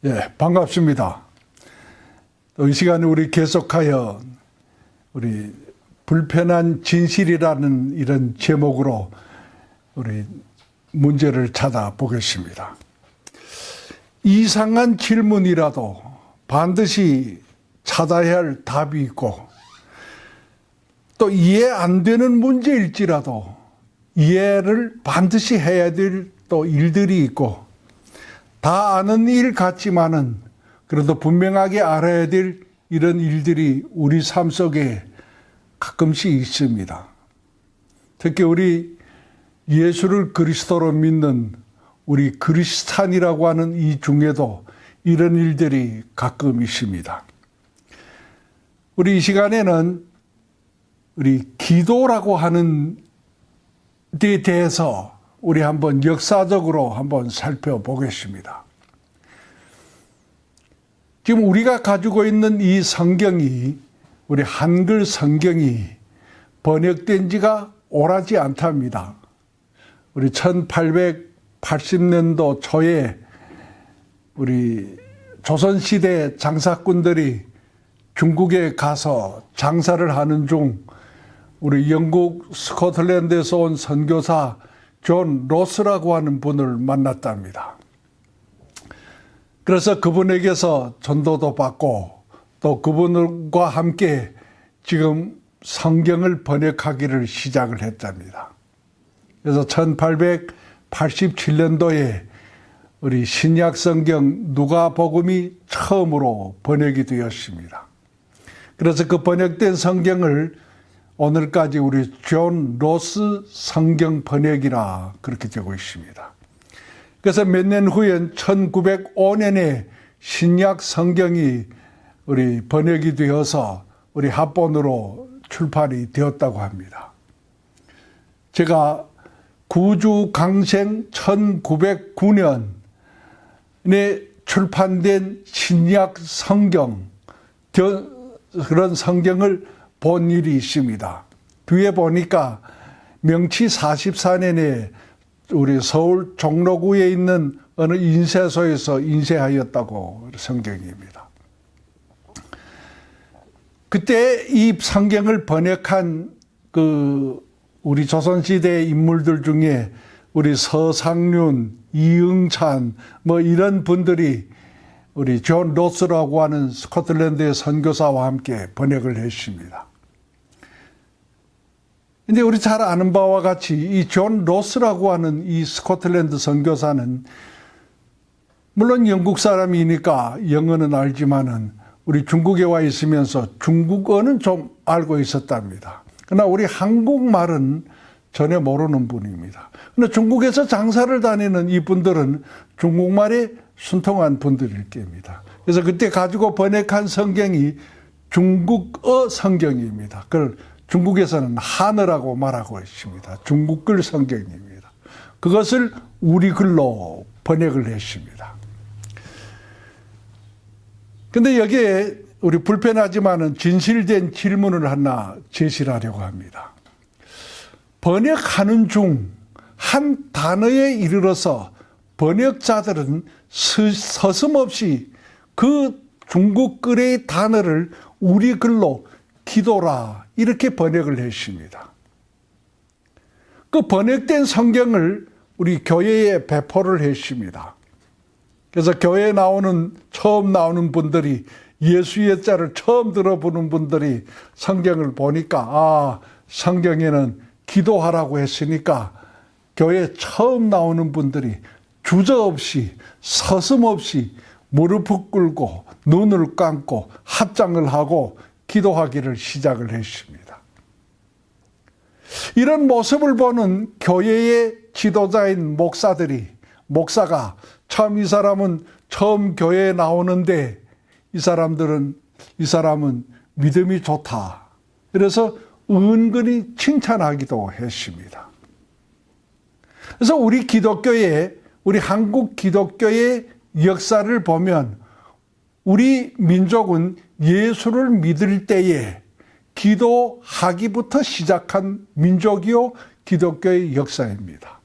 예, 반갑습니다. 또 이 시간에 우리 계속하여 우리 불편한 진실이라는 이런 제목으로 우리 문제를 찾아보겠습니다. 이상한 질문이라도 반드시 찾아야 할 답이 있고, 또 이해 안 되는 문제일지라도 이해를 반드시 해야 될 또 일들이 있고, 다 아는 일 같지만은 그래도 분명하게 알아야 될 이런 일들이 우리 삶 속에 가끔씩 있습니다. 특히 우리 예수를 그리스도로 믿는 우리 그리스찬이라고 하는 이 중에도 이런 일들이 가끔 있습니다. 우리 이 시간에는 우리 기도라고 하는 데 대해서 우리 한번 역사적으로 한번 살펴보겠습니다. 지금 우리가 가지고 있는 이 성경이, 우리 한글 성경이 번역된 지가 오래지 않답니다. 우리 1880년도 초에 우리 조선시대 장사꾼들이 중국에 가서 장사를 하는 중 우리 영국 스코틀랜드에서 온 선교사 존 로스라고 하는 분을 만났답니다. 그래서 그분에게서 전도도 받고 또 그분과 함께 지금 성경을 번역하기를 시작을 했답니다. 그래서 1887년도에 우리 신약 성경 누가복음이 처음으로 번역이 되었습니다. 그래서 그 번역된 성경을 오늘까지 우리 존 로스 성경 번역이라 그렇게 되고 있습니다. 그래서 몇 년 후엔 1905년에 신약 성경이 우리 번역이 되어서 우리 합본으로 출판이 되었다고 합니다. 제가 구주강생 1909년에 출판된 신약 성경, 그런 성경을 본 일이 있습니다. 뒤에 보니까 명치 44년에 우리 서울 종로구에 있는 어느 인쇄소에서 인쇄하였다고 성경입니다. 그때 이 성경을 번역한 그 우리 조선시대 인물들 중에 우리 서상륜, 이응찬 뭐 이런 분들이 우리 존 로스라고 하는 스코틀랜드의 선교사와 함께 번역을 했습니다. 근데 우리 잘 아는 바와 같이 이 존 로스라고 하는 이 스코틀랜드 선교사는 물론 영국 사람이니까 영어는 알지만은 우리 중국에 와 있으면서 중국어는 좀 알고 있었답니다. 그러나 우리 한국말은 전혀 모르는 분입니다. 그런데 중국에서 장사를 다니는 이분들은 중국말에 순통한 분들일 겁니다. 그래서 그때 가지고 번역한 성경이 중국어 성경입니다. 그걸 중국에서는 한어라고 말하고 있습니다. 중국글 성경입니다. 그것을 우리 글로 번역을 했습니다. 그런데 여기에 우리 불편하지만은 진실된 질문을 하나 제시를 하려고 합니다. 번역하는 중 한 단어에 이르러서 번역자들은 서슴없이 그 중국 글의 단어를 우리 글로 기도라 이렇게 번역을 했습니다. 그 번역된 성경을 우리 교회에 배포를 했습니다. 그래서 교회에 처음 나오는 분들이, 예수의 자를 처음 들어보는 분들이 성경을 보니까 성경에는 기도하라고 했으니까 교회에 처음 나오는 분들이 주저없이 서슴없이 무릎을 꿇고 눈을 감고 합장을 하고 기도하기를 시작을 했습니다. 이런 모습을 보는 교회의 지도자인 목사가 참 이 사람은 처음 교회에 나오는데 이 사람은 믿음이 좋다. 그래서 은근히 칭찬하기도 했습니다. 그래서 우리 한국 기독교의 역사를 보면 우리 민족은 예수를 믿을 때에 기도하기부터 시작한 민족이요 기독교의 역사입니다.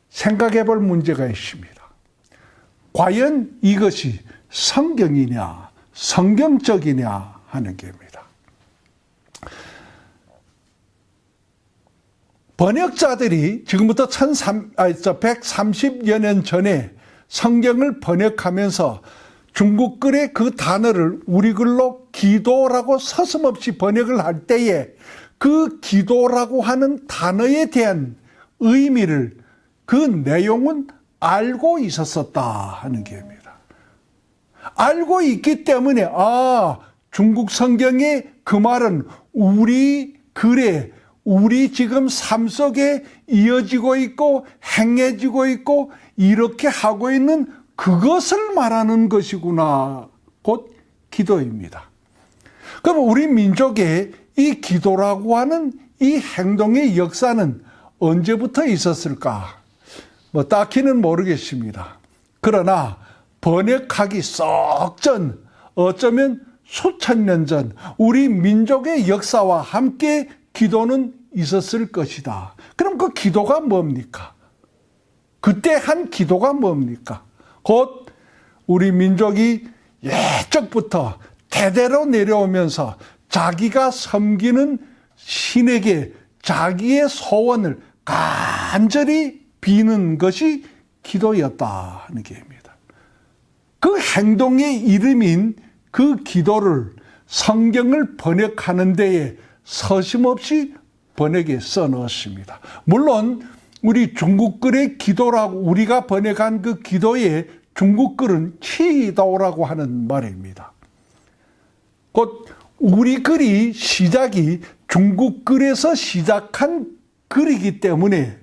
생각해 볼 문제가 있습니다. 과연 이것이 성경이냐, 성경적이냐 하는 게입니다. 번역자들이 지금부터 130여 년 전에 성경을 번역하면서 중국 글의 그 단어를 우리 글로 기도라고 서슴없이 번역을 할 때에 그 기도라고 하는 단어에 대한 의미를, 그 내용은 알고 있었었다 하는 게입니다. 알고 있기 때문에 중국 성경의 그 말은 우리 글에, 우리 지금 삶 속에 이어지고 있고 행해지고 있고 이렇게 하고 있는 그것을 말하는 것이구나. 곧 기도입니다. 그럼 우리 민족의 이 기도라고 하는 이 행동의 역사는 언제부터 있었을까? 딱히는 모르겠습니다. 그러나 번역하기 썩 전, 어쩌면 수천 년 전 우리 민족의 역사와 함께 기도는 있었을 것이다. 그럼 그 기도가 뭡니까? 그때 한 기도가 뭡니까? 곧 우리 민족이 예적부터 대대로 내려오면서 자기가 섬기는 신에게 자기의 소원을 간절히 비는 것이 기도였다 하는 게입니다. 그 행동의 이름인 그 기도를 성경을 번역하는 데에 서심없이 번역에 써넣었습니다. 물론 우리 중국글의 기도라고 우리가 번역한 그 기도의 중국글은 치도라고 하는 말입니다. 곧 우리 글이 시작이 중국글에서 시작한 글이기 때문에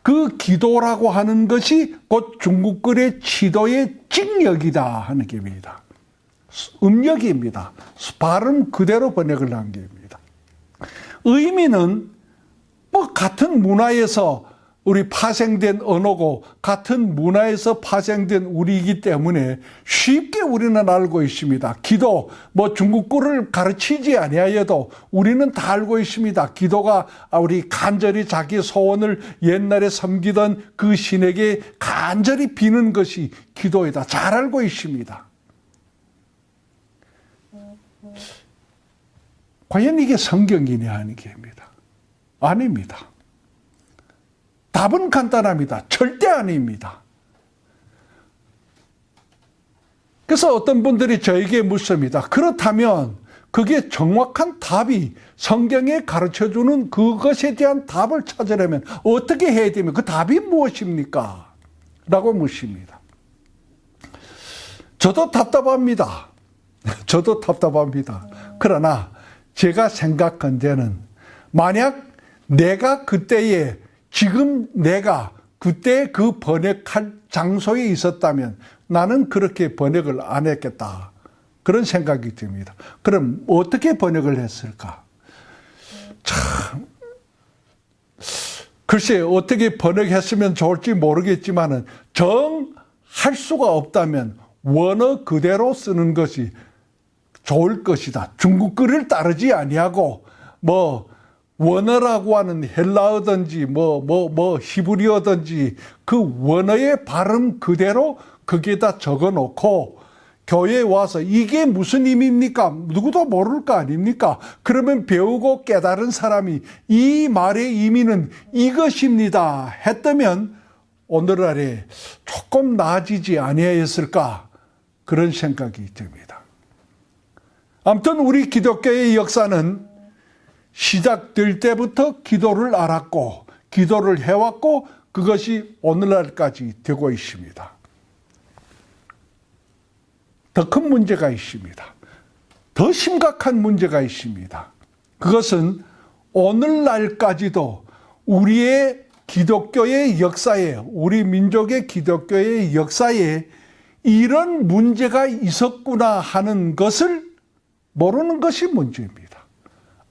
그 기도라고 하는 것이 곧 중국글의 치도의 직역이다 하는 게입니다. 음역입니다. 발음 그대로 번역을 한 게입니다. 의미는 같은 문화에서 우리 파생된 언어고 같은 문화에서 파생된 우리이기 때문에 쉽게 우리는 알고 있습니다. 기도, 중국글을 가르치지 아니하여도 우리는 다 알고 있습니다. 기도가 우리 간절히 자기 소원을 옛날에 섬기던 그 신에게 간절히 비는 것이 기도이다. 잘 알고 있습니다. 과연 이게 성경이냐 하는 게입니다. 아닙니다. 답은 간단합니다. 절대 아닙니다. 그래서 어떤 분들이 저에게 묻습니다. 그렇다면 그게 정확한 답이 성경에 가르쳐주는 그것에 대한 답을 찾으려면 어떻게 해야 되면 그 답이 무엇입니까? 라고 묻습니다. 저도 답답합니다. 저도 답답합니다. 그러나 제가 생각한데는 만약 내가 그때에 지금 내가 그때 그 번역할 장소에 있었다면 나는 그렇게 번역을 안 했겠다. 그런 생각이 듭니다. 그럼 어떻게 번역을 했을까? 참, 글쎄 어떻게 번역했으면 좋을지 모르겠지만은 정할 수가 없다면 원어 그대로 쓰는 것이 좋을 것이다. 중국글을 따르지 아니하고 원어라고 하는 헬라어든지 히브리어든지 그 원어의 발음 그대로 거기에다 적어놓고 교회에 와서 이게 무슨 의미입니까? 누구도 모를 거 아닙니까? 그러면 배우고 깨달은 사람이 이 말의 의미는 이것입니다 했다면 오늘날에 조금 나아지지 아니하였을까? 그런 생각이 듭니다. 아무튼 우리 기독교의 역사는 시작될 때부터 기도를 알았고 기도를 해왔고 그것이 오늘날까지 되고 있습니다. 더 큰 문제가 있습니다. 더 심각한 문제가 있습니다. 그것은 오늘날까지도 우리의 기독교의 역사에, 우리 민족의 기독교의 역사에 이런 문제가 있었구나 하는 것을 모르는 것이 문제입니다.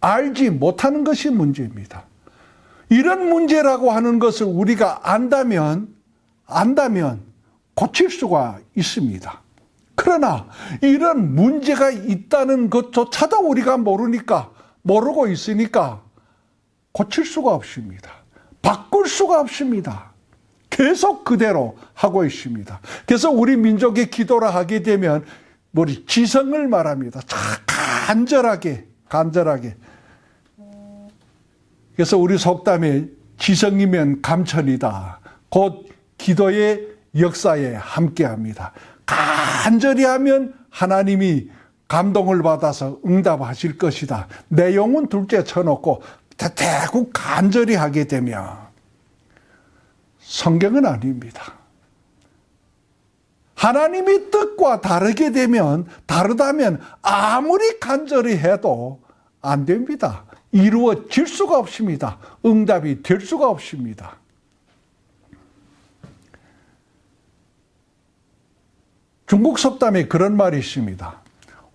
알지 못하는 것이 문제입니다. 이런 문제라고 하는 것을 우리가 안다면 고칠 수가 있습니다. 그러나 이런 문제가 있다는 것조차도 우리가 모르고 있으니까 고칠 수가 없습니다. 바꿀 수가 없습니다. 계속 그대로 하고 있습니다. 그래서 우리 민족의 기도라 하게 되면 우리 지성을 말합니다. 간절하게. 그래서 우리 속담에 지성이면 감천이다. 곧 기도의 역사에 함께합니다. 간절히 하면 하나님이 감동을 받아서 응답하실 것이다. 내용은 둘째 쳐놓고 대고 간절히 하게 되면 성경은 아닙니다. 하나님의 뜻과 다르다면 아무리 간절히 해도 안 됩니다. 이루어질 수가 없습니다. 응답이 될 수가 없습니다. 중국 속담에 그런 말이 있습니다.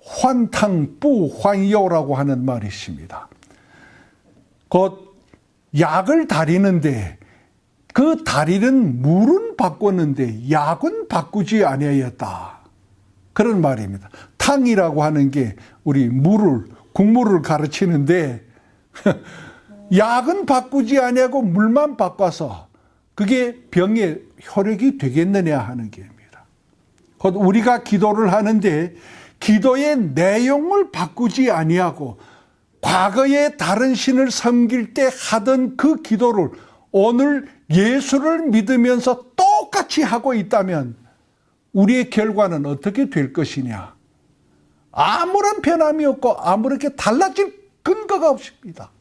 환탕뿌환요라고 하는 말이 있습니다. 곧 약을 다리는데 그 다리는 물은 바꿨는데 약은 바꾸지 아니하였다. 그런 말입니다. 탕이라고 하는 게 우리 국물을 가르치는데 약은 바꾸지 아니하고 물만 바꿔서 그게 병의 효력이 되겠느냐 하는 게입니다. 곧 우리가 기도를 하는데 기도의 내용을 바꾸지 아니하고 과거에 다른 신을 섬길 때 하던 그 기도를 오늘 예수를 믿으면서 똑같이 하고 있다면 우리의 결과는 어떻게 될 것이냐? 아무런 변함이 없고 아무렇게 달라질 근거가 없습니다.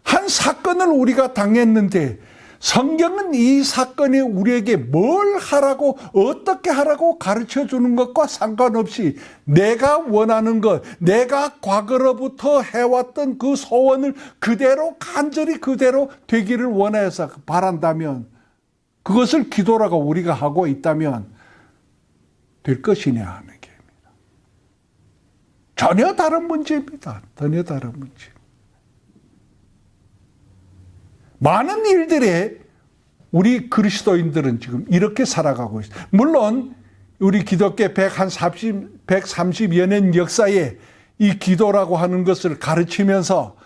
한 사건을 우리가 당했는데 성경은 이 사건이 우리에게 뭘 하라고 어떻게 하라고 가르쳐 주는 것과 상관없이 내가 원하는 것, 내가 과거로부터 해왔던 그 소원을 그대로 간절히 그대로 되기를 원해서 바란다면 그것을 기도라고 우리가 하고 있다면 될 것이냐 하는 게입니다. 전혀 다른 문제입니다. 전혀 다른 문제. 많은 일들에 우리 그리스도인들은 지금 이렇게 살아가고 있습니다. 물론 우리 기독교 130여 년 역사에 이 기도라고 하는 것을 가르치면서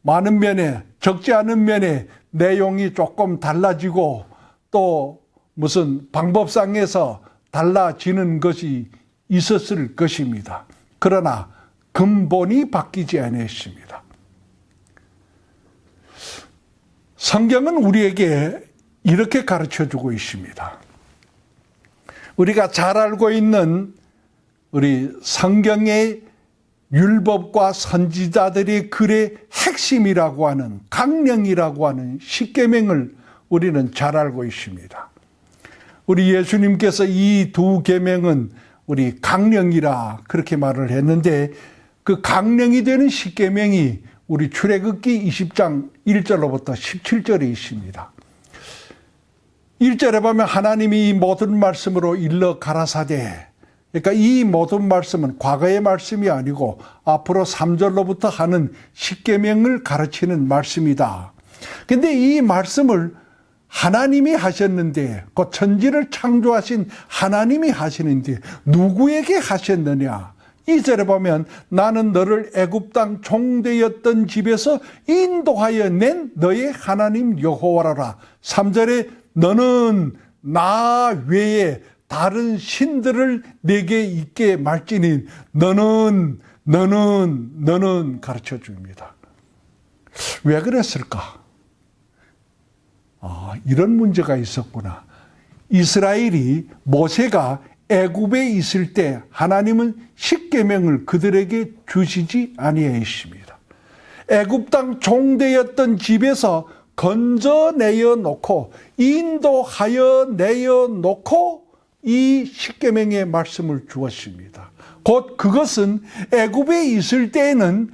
많은 면에 적지 않은 면에 내용이 조금 달라지고 또 무슨 방법상에서 달라지는 것이 있었을 것입니다. 그러나 근본이 바뀌지 않았습니다. 성경은 우리에게 이렇게 가르쳐주고 있습니다. 우리가 잘 알고 있는 우리 성경의 율법과 선지자들의 글의 핵심이라고 하는 강령이라고 하는 십계명을 우리는 잘 알고 있습니다. 우리 예수님께서 이 두 계명은 우리 강령이라 그렇게 말을 했는데 그 강령이 되는 십계명이 우리 출애굽기 20장 1절로부터 17절에 있습니다. 1절에 보면 하나님이 이 모든 말씀으로 일러 가라사대, 그러니까 이 모든 말씀은 과거의 말씀이 아니고 앞으로 3절로부터 하는 십계명을 가르치는 말씀이다. 근데 이 말씀을 하나님이 하셨는데, 그 천지를 창조하신 하나님이 하시는데 누구에게 하셨느냐? 2절에 보면 나는 너를 애굽 땅 종되었던 집에서 인도하여 낸 너의 하나님 여호와라. 3절에 너는 나 외에 다른 신들을 내게 있게 말지니 너는 가르쳐 줍니다. 왜 그랬을까? 이런 문제가 있었구나. 이스라엘이 모세가 애굽에 있을 때 하나님은 십계명을 그들에게 주시지 아니하였습니다. 애굽 땅 종되었던 집에서 건져내어 놓고 인도하여 내어 놓고 이 십계명의 말씀을 주었습니다. 곧 그것은 애굽에 있을 때에는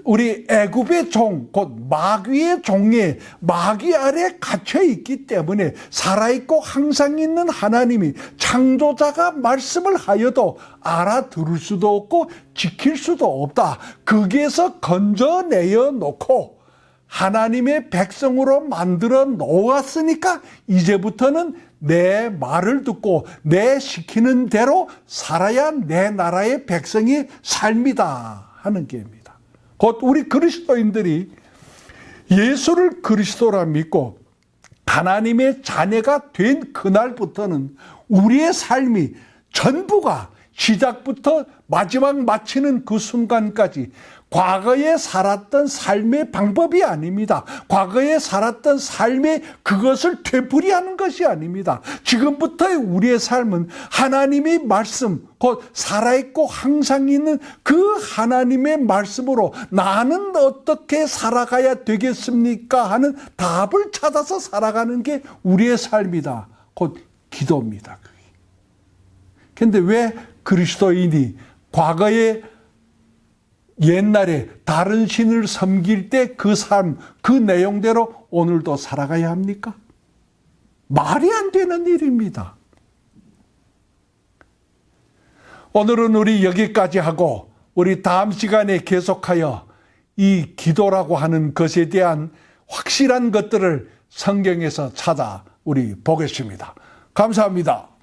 우리 애굽의 종, 곧 마귀의 종에 마귀 아래 갇혀 있기 때문에 살아있고 항상 있는 하나님이 창조자가 말씀을 하여도 알아들을 수도 없고 지킬 수도 없다. 거기에서 건져내어 놓고 하나님의 백성으로 만들어 놓았으니까 이제부터는 내 말을 듣고 내 시키는 대로 살아야 내 나라의 백성의 삶이다 하는 게입니다. 곧 우리 그리스도인들이 예수를 그리스도라 믿고 하나님의 자녀가 된 그날부터는 우리의 삶이 전부가 시작부터 마지막 마치는 그 순간까지 과거에 살았던 삶의 방법이 아닙니다. 과거에 살았던 삶의 그것을 되풀이하는 것이 아닙니다. 지금부터의 우리의 삶은 하나님의 말씀, 곧 살아있고 항상 있는 그 하나님의 말씀으로 나는 어떻게 살아가야 되겠습니까? 하는 답을 찾아서 살아가는 게 우리의 삶이다. 곧 기도입니다. 그런데 왜 그리스도인이 과거에 옛날에 다른 신을 섬길 때 그 삶, 그 내용대로 오늘도 살아가야 합니까? 말이 안 되는 일입니다. 오늘은 우리 여기까지 하고 우리 다음 시간에 계속하여 이 기도라고 하는 것에 대한 확실한 것들을 성경에서 찾아 우리 보겠습니다. 감사합니다.